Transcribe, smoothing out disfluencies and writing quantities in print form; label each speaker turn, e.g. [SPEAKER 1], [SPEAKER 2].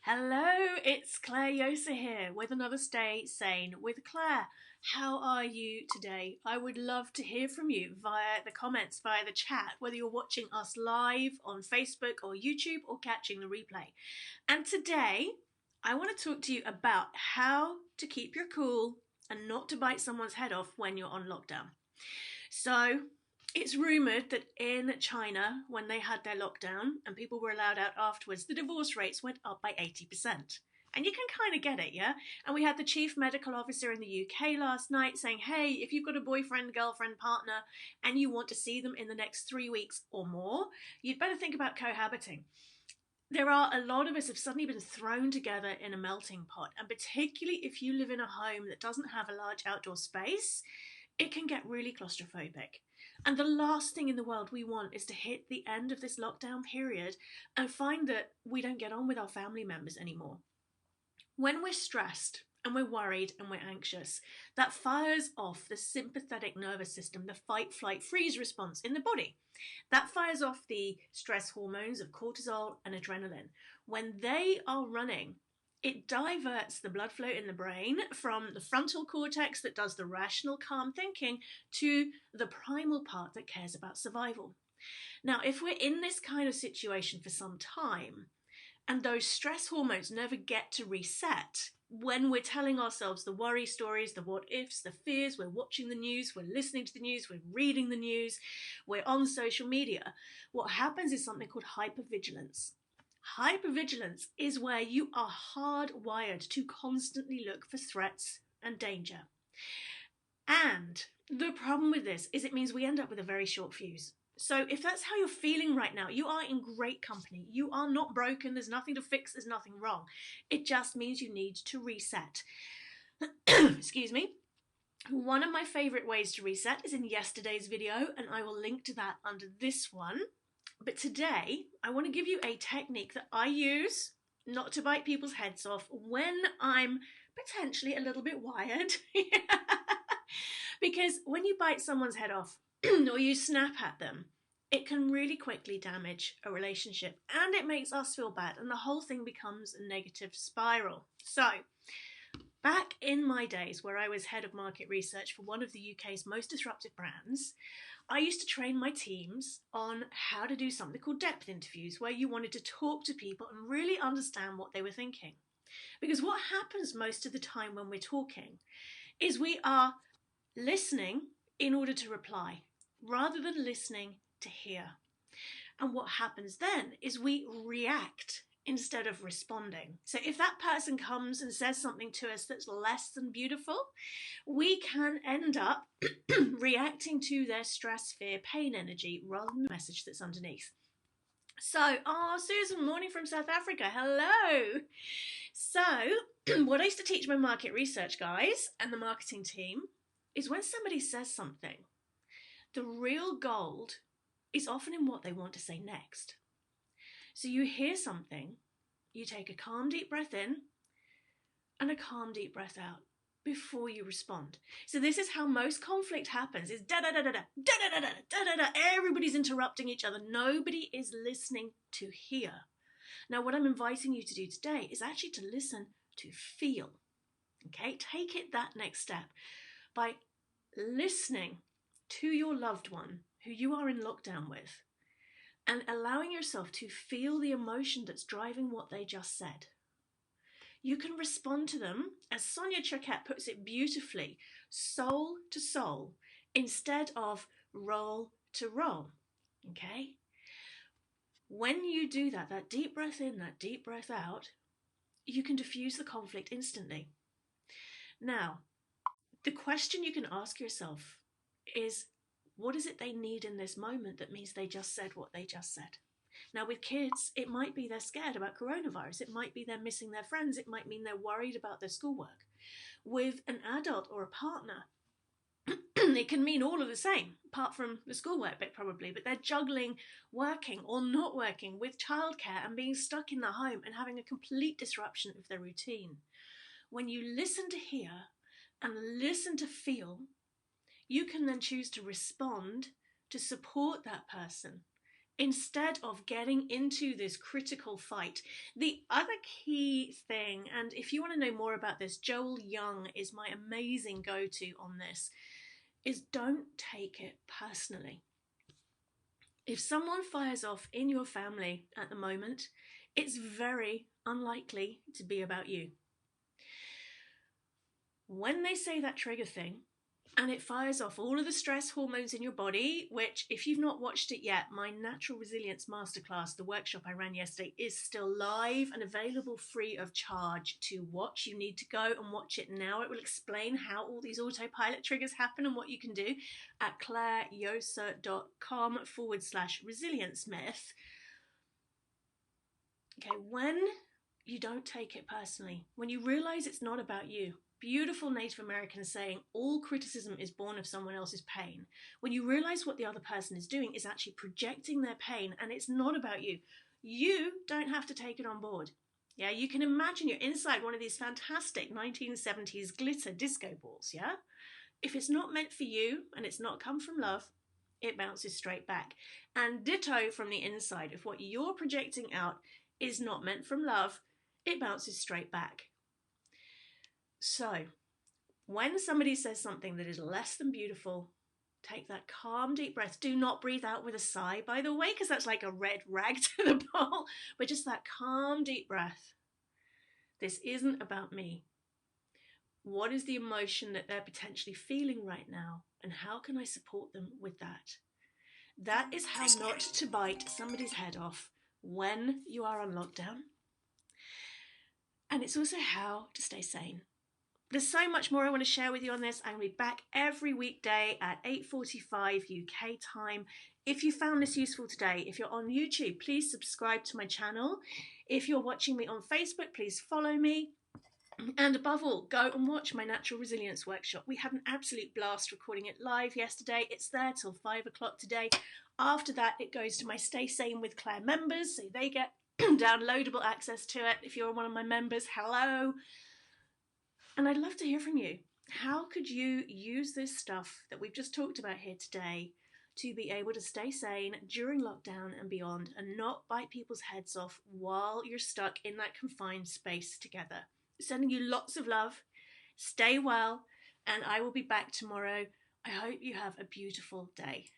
[SPEAKER 1] Hello, it's Clare Yosa here with another Stay Sane with Claire. How are you today? I would love to hear from you via the comments, via the chat, whether you're watching us live on Facebook or YouTube or catching the replay. And today, I want to talk to you about how to keep your cool and not to bite someone's head off when you're on lockdown. So, it's rumoured that in China, when they had their lockdown and people were allowed out afterwards, the divorce rates went up by 80%. And you can kind of get it, yeah? And we had the chief medical officer in the UK last night saying, hey, if you've got a boyfriend, girlfriend, partner, and you want to see them in the next 3 weeks or more, you'd better think about cohabiting. There are a lot of us have suddenly been thrown together in a melting pot. And particularly if you live in a home that doesn't have a large outdoor space, it can get really claustrophobic. And the last thing in the world we want is to hit the end of this lockdown period and find that we don't get on with our family members anymore. When we're stressed and we're worried and we're anxious, that fires off the sympathetic nervous system, the fight, flight, freeze response in the body. That fires off the stress hormones of cortisol and adrenaline. When they are running, it diverts the blood flow in the brain from the frontal cortex that does the rational, calm thinking to the primal part that cares about survival. Now, if we're in this kind of situation for some time, and those stress hormones never get to reset, when we're telling ourselves the worry stories, the what ifs, the fears, we're watching the news, we're listening to the news, we're reading the news, we're on social media, what happens is something called hypervigilance. Hypervigilance is where you are hardwired to constantly look for threats and danger. And the problem with this is it means we end up with a very short fuse. So if that's how you're feeling right now, you are in great company. You are not broken. There's nothing to fix. There's nothing wrong. It just means you need to reset. Excuse me. One of my favorite ways to reset is in yesterday's video, and I will link to that under this one. But today, I want to give you a technique that I use not to bite people's heads off when I'm potentially a little bit wired. Because when you bite someone's head off or you snap at them, it can really quickly damage a relationship and it makes us feel bad and the whole thing becomes a negative spiral. So, back in my days where I was head of market research for one of the UK's most disruptive brands, I used to train my teams on how to do something called depth interviews, where you wanted to talk to people and really understand what they were thinking. Because what happens most of the time when we're talking is we are listening in order to reply, rather than listening to hear. And what happens then is we react instead of responding. So if that person comes and says something to us that's less than beautiful, we can end up reacting to their stress, fear, pain energy rather than the message that's underneath. So, Susan, morning from South Africa. Hello. So, what I used to teach my market research guys and the marketing team is when somebody says something, the real gold is often in what they want to say next. So you hear something, you take a calm, deep breath in and a calm, deep breath out before you respond. So this is how most conflict happens, is da-da-da-da-da, da-da-da-da, da-da-da. Everybody's interrupting each other. Nobody is listening to hear. Now, what I'm inviting you to do today is actually to listen to feel. Okay, take it that next step by listening to your loved one who you are in lockdown with, and allowing yourself to feel the emotion that's driving what they just said. You can respond to them, as Sonia Choquette puts it beautifully, soul to soul, instead of role to role, okay? When you do that, that deep breath in, that deep breath out, you can diffuse the conflict instantly. Now, the question you can ask yourself is, what is it they need in this moment that means they just said what they just said? Now, with kids, it might be they're scared about coronavirus. It might be they're missing their friends. It might mean they're worried about their schoolwork. With an adult or a partner, it can mean all of the same, apart from the schoolwork bit probably, but they're juggling working or not working with childcare and being stuck in the home and having a complete disruption of their routine. When you listen to hear and listen to feel, you can then choose to respond to support that person instead of getting into this critical fight. The other key thing, and if you want to know more about this, Joel Young is my amazing go-to on this, is don't take it personally. If someone fires off in your family at the moment, it's very unlikely to be about you. When they say that trigger thing, and it fires off all of the stress hormones in your body, which, if you've not watched it yet, my Natural Resilience Masterclass, the workshop I ran yesterday, is still live and available free of charge to watch. You need to go and watch it now. It will explain how all these autopilot triggers happen and what you can do at clareyosa.com/resilience myth. Okay, when you don't take it personally, when you realize it's not about you, beautiful Native American saying, all criticism is born of someone else's pain. When you realize what the other person is doing is actually projecting their pain and it's not about you, you don't have to take it on board. Yeah, you can imagine you're inside one of these fantastic 1970s glitter disco balls, yeah? If it's not meant for you and it's not come from love, it bounces straight back. And ditto from the inside, if what you're projecting out is not meant from love, it bounces straight back. So, when somebody says something that is less than beautiful, take that calm, deep breath. Do not breathe out with a sigh, by the way, because that's like a red rag to the bowl, but just that calm, deep breath. This isn't about me. What is the emotion that they're potentially feeling right now, and how can I support them with that? That is how not to bite somebody's head off when you are on lockdown. And it's also how to stay sane. There's so much more I want to share with you on this. I'm going to be back every weekday at 8:45 UK time. If you found this useful today, if you're on YouTube, please subscribe to my channel. If you're watching me on Facebook, please follow me. And above all, go and watch my Natural Resilience workshop. We had an absolute blast recording it live yesterday. It's there till 5 o'clock today. After that, it goes to my Stay Sane with Clare members, so they get downloadable access to it. If you're one of my members, hello. And I'd love to hear from you. How could you use this stuff that we've just talked about here today to be able to stay sane during lockdown and beyond and not bite people's heads off while you're stuck in that confined space together? Sending you lots of love. Stay well, and I will be back tomorrow. I hope you have a beautiful day.